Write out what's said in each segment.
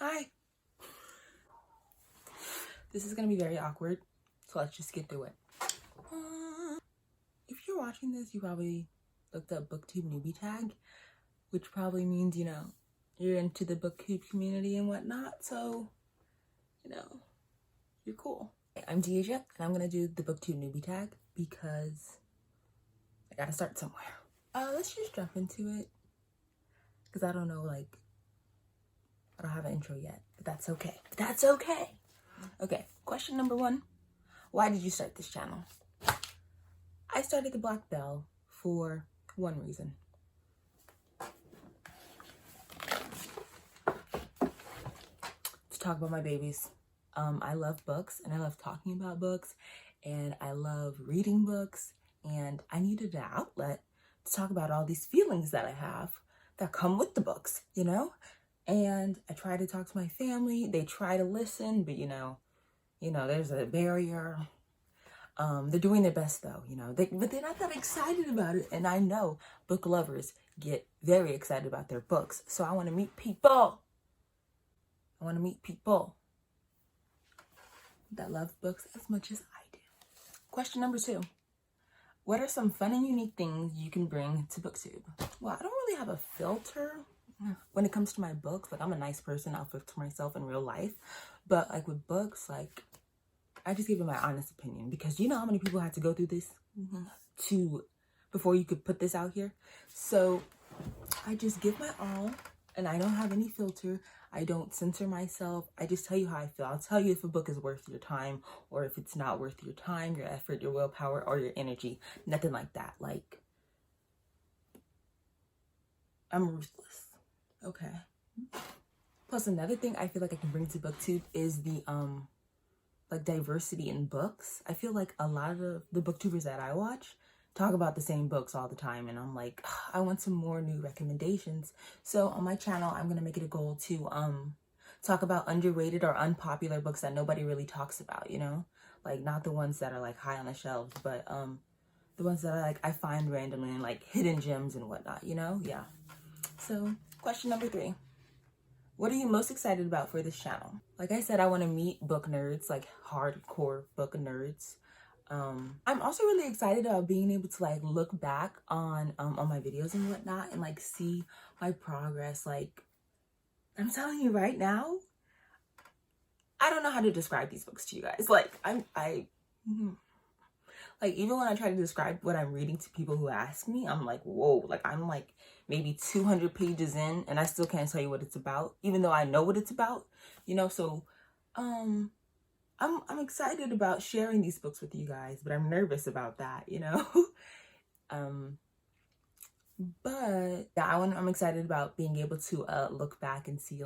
Hi. This is gonna be very awkward, so let's just get through it. If you're watching this, you probably looked up Booktube Newbie Tag, which probably means, you're into the Booktube community and whatnot, so, you're cool. I'm Deja, and I'm gonna do the Booktube Newbie Tag because I gotta start somewhere. Let's just jump into it, because I don't know, I don't have an intro yet, but that's okay. Okay, question number 1. Why did you start this channel? I started the Black Bell for one reason. To talk about my babies. I love books, and I love talking about books, and I love reading books, and I needed an outlet to talk about all these feelings that I have that come with the books, And I try to talk to my family. They try to listen, but there's a barrier. They're doing their best though, but they're not that excited about it. And I know book lovers get very excited about their books. So I want to meet people. That love books as much as I do. Question number 2. What are some fun and unique things you can bring to Booktube? Well, I don't really have a filter when it comes to my books. I'm a nice person. I'll filter myself in real life. But with books, I just give it my honest opinion, because you know how many people had to go through this before you could put this out here. So I just give my all, and I don't have any filter. I don't censor myself. I just tell you how I feel. I'll tell you if a book is worth your time, or if it's not worth your time, your effort, your willpower, or your energy. Nothing like that. I'm ruthless. Okay. Plus, another thing I feel like I can bring to Booktube is the diversity in books. I feel like a lot of the booktubers that I watch talk about the same books all the time, and I'm like, I want some more new recommendations. So on my channel, I'm gonna make it a goal to talk about underrated or unpopular books that nobody really talks about, not the ones that are high on the shelves, but the ones that I find randomly and hidden gems and whatnot, yeah. So question number 3. What are you most excited about for this channel? Like I said, I want to meet book nerds, hardcore book nerds. I'm also really excited about being able to look back on my videos and whatnot, and see my progress. I'm telling you right now, I don't know how to describe these books to you guys. Even when I try to describe what I'm reading to people who ask me, I'm like, whoa, I'm maybe 200 pages in, and I still can't tell you what it's about, even though I know what it's about, so, I'm excited about sharing these books with you guys, but I'm nervous about that, but yeah, I'm excited about being able to look back and see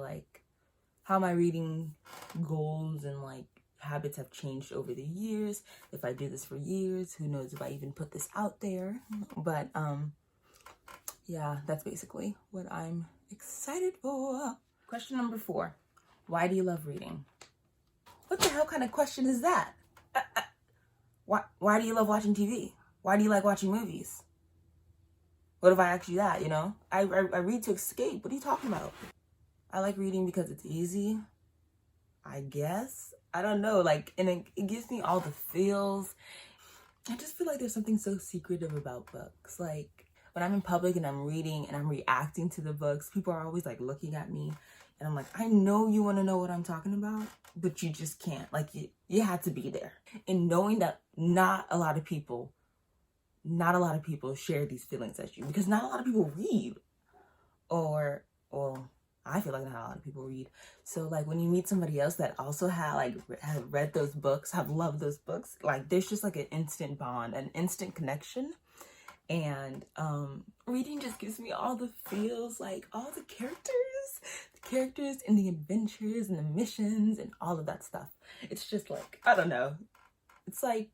how my reading goals and habits have changed over the years. If I do this for years, who knows if I even put this out there. But yeah, that's basically what I'm excited for. Question number 4. Why do you love reading? What the hell kind of question is that? Why do you love watching TV? Why do you like watching movies? What if I ask you that, I read to escape. What are you talking about? I like reading because it's easy, I guess. I don't know, and it gives me all the feels. I just feel like there's something so secretive about books. When I'm in public and I'm reading and I'm reacting to the books, people are always looking at me, and I'm I know you want to know what I'm talking about, but you just can't. You have to be there. And knowing that not a lot of people share these feelings as you, because not a lot of people read, or I feel like not a lot of people read. So when you meet somebody else that also have read those books, have loved those books, there's just an instant bond, an instant connection. And reading just gives me all the feels, all the characters and the adventures and the missions and all of that stuff. It's just I don't know. It's it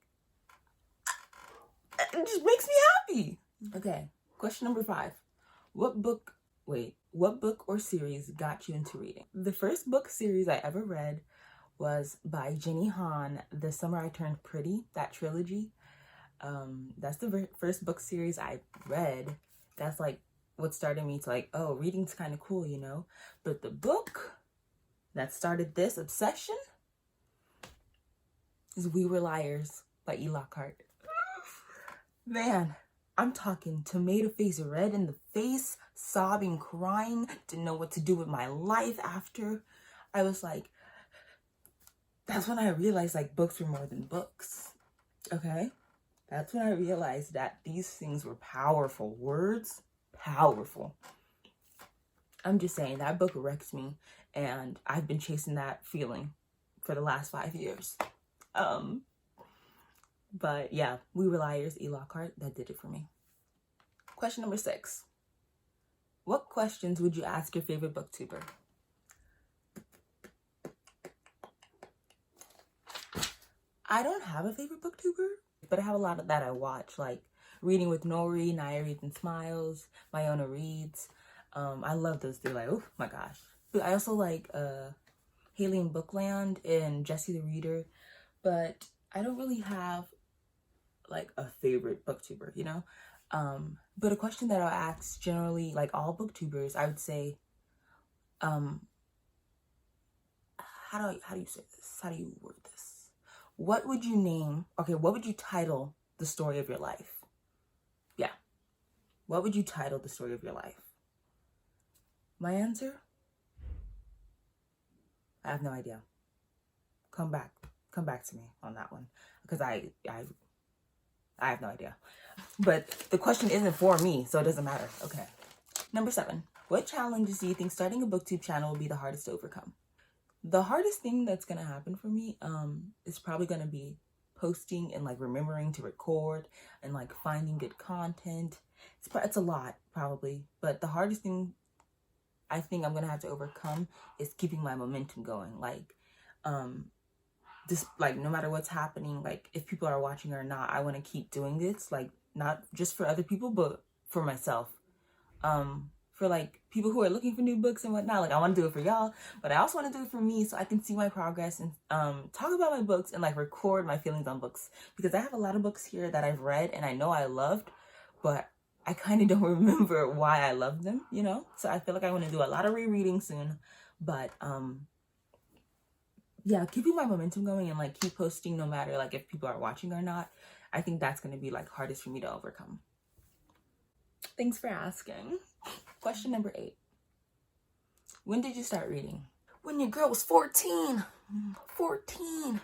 just makes me happy. Okay, question number 5. What book or series got you into reading? The first book series I ever read was by Jenny Han, The Summer I Turned Pretty, that trilogy. That's the first book series I read. That's what started me to oh, reading's kind of cool, But the book, that started this obsession is We Were Liars by E. Lockhart. Man, I'm talking tomato face, red in the face, sobbing, crying, didn't know what to do with my life after. I was like, that's when I realized like books were more than books. Okay? That's when I realized that these things were powerful. Words, powerful. I'm just saying, that book wrecked me, and I've been chasing that feeling for the last 5 years. But yeah, We Were Liars, E. Lockhart, that did it for me. Question number 6. What questions would you ask your favorite booktuber? I don't have a favorite booktuber, but I have a lot of that I watch, like Reading with Nori, Naya Reads and Smiles, Mayona Reads. I love those three, like, oh my gosh. But I also like Haley in Bookland and Jessie the Reader, but I don't really have like a favorite booktuber, you know? But a question that I'll ask generally, like all booktubers, I would say, how do you say this? How do you word this? What would you name, okay, what would you title the story of your life? Yeah. What would you title the story of your life? My answer? I have no idea. Come back to me on that one, because I have no idea. But the question isn't for me, so it doesn't matter. Okay. Number 7. What challenges do you think starting a booktube channel will be the hardest to overcome? The hardest thing that's gonna happen for me is probably gonna be posting and like remembering to record and like finding good content. It's a lot probably, but the hardest thing I think I'm gonna have to overcome is keeping my momentum going. Like just like no matter what's happening, like if people are watching or not, I want to keep doing this, like not just for other people but for myself, for like people who are looking for new books and whatnot. Like I want to do it for y'all, but I also want to do it for me so I can see my progress and talk about my books and like record my feelings on books, because I have a lot of books here that I've read and I know I loved, but I kind of don't remember why I loved them, you know? So I feel like I want to do a lot of rereading soon, but yeah, keeping my momentum going and like keep posting no matter like if people are watching or not. I think that's going to be like hardest for me to overcome. Thanks for asking. Question number 8. When did you start reading? When your girl was 14. 14.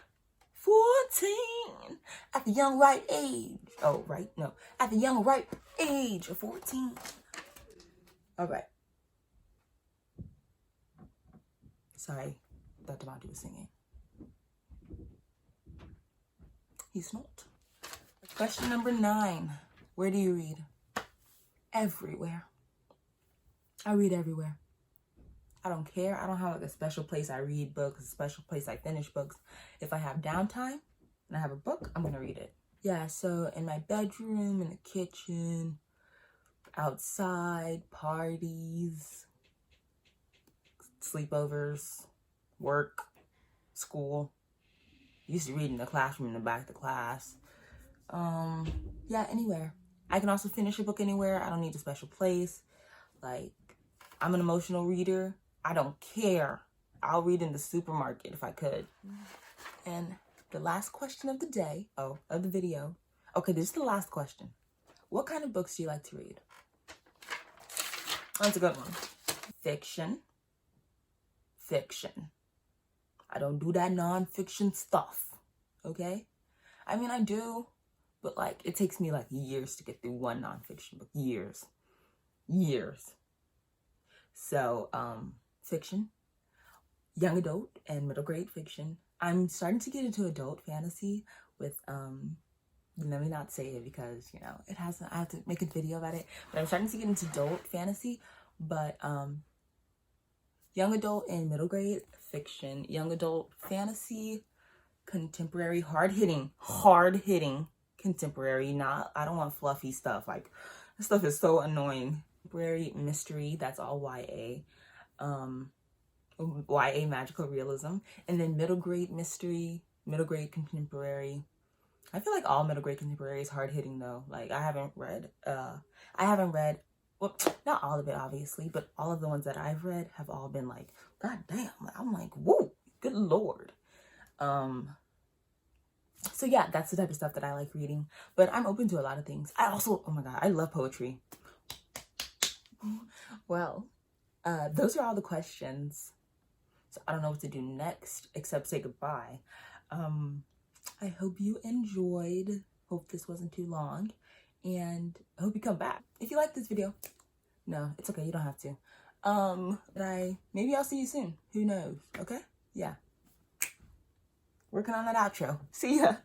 At the young ripe age. Oh, right? No. At the young ripe age of 14. All right. Sorry, that Devontae was singing. He's not. Question number 9. Where do you read? Everywhere. I read everywhere. I don't care. I don't have like a special place I read books, a special place I finish books. If I have downtime and I have a book, I'm gonna read it. Yeah, so in my bedroom, in the kitchen, outside, parties, sleepovers, work, school. Used to read in the classroom, in the back of the class. Yeah, anywhere. I can also finish a book anywhere. I don't need a special place. Like, I'm an emotional reader. I don't care. I'll read in the supermarket if I could. And the last question of the day, of the video. Okay, this is the last question. What kind of books do you like to read? That's a good one. Fiction. Fiction. I don't do that non-fiction stuff, okay? I mean, I do, but like, it takes me like years to get through one non-fiction book. Years. So, fiction, young adult, and middle grade fiction. I'm starting to get into adult fantasy with, let me not say it because, you know, I have to make a video about it, but I'm starting to get into adult fantasy, but, young adult and middle grade fiction, young adult fantasy, contemporary, hard-hitting contemporary. I don't want fluffy stuff. Like, this stuff is so annoying. Contemporary mystery, that's all YA. YA magical realism. And then middle grade mystery, middle grade contemporary. I feel like all middle grade contemporary is hard-hitting though. Like, I haven't read, well, not all of it obviously, but all of the ones that I've read have all been like, god damn, I'm like, whoa, good lord. So yeah, that's the type of stuff that I like reading, but I'm open to a lot of things. I also, oh my god, I love poetry. Well, those are all the questions. So I don't know what to do next except say goodbye. I hope you enjoyed. Hope this wasn't too long, and I hope you come back. If you like this video, no, it's okay, you don't have to. Maybe I'll see you soon. Who knows? Okay? Yeah. Working on that outro. See ya.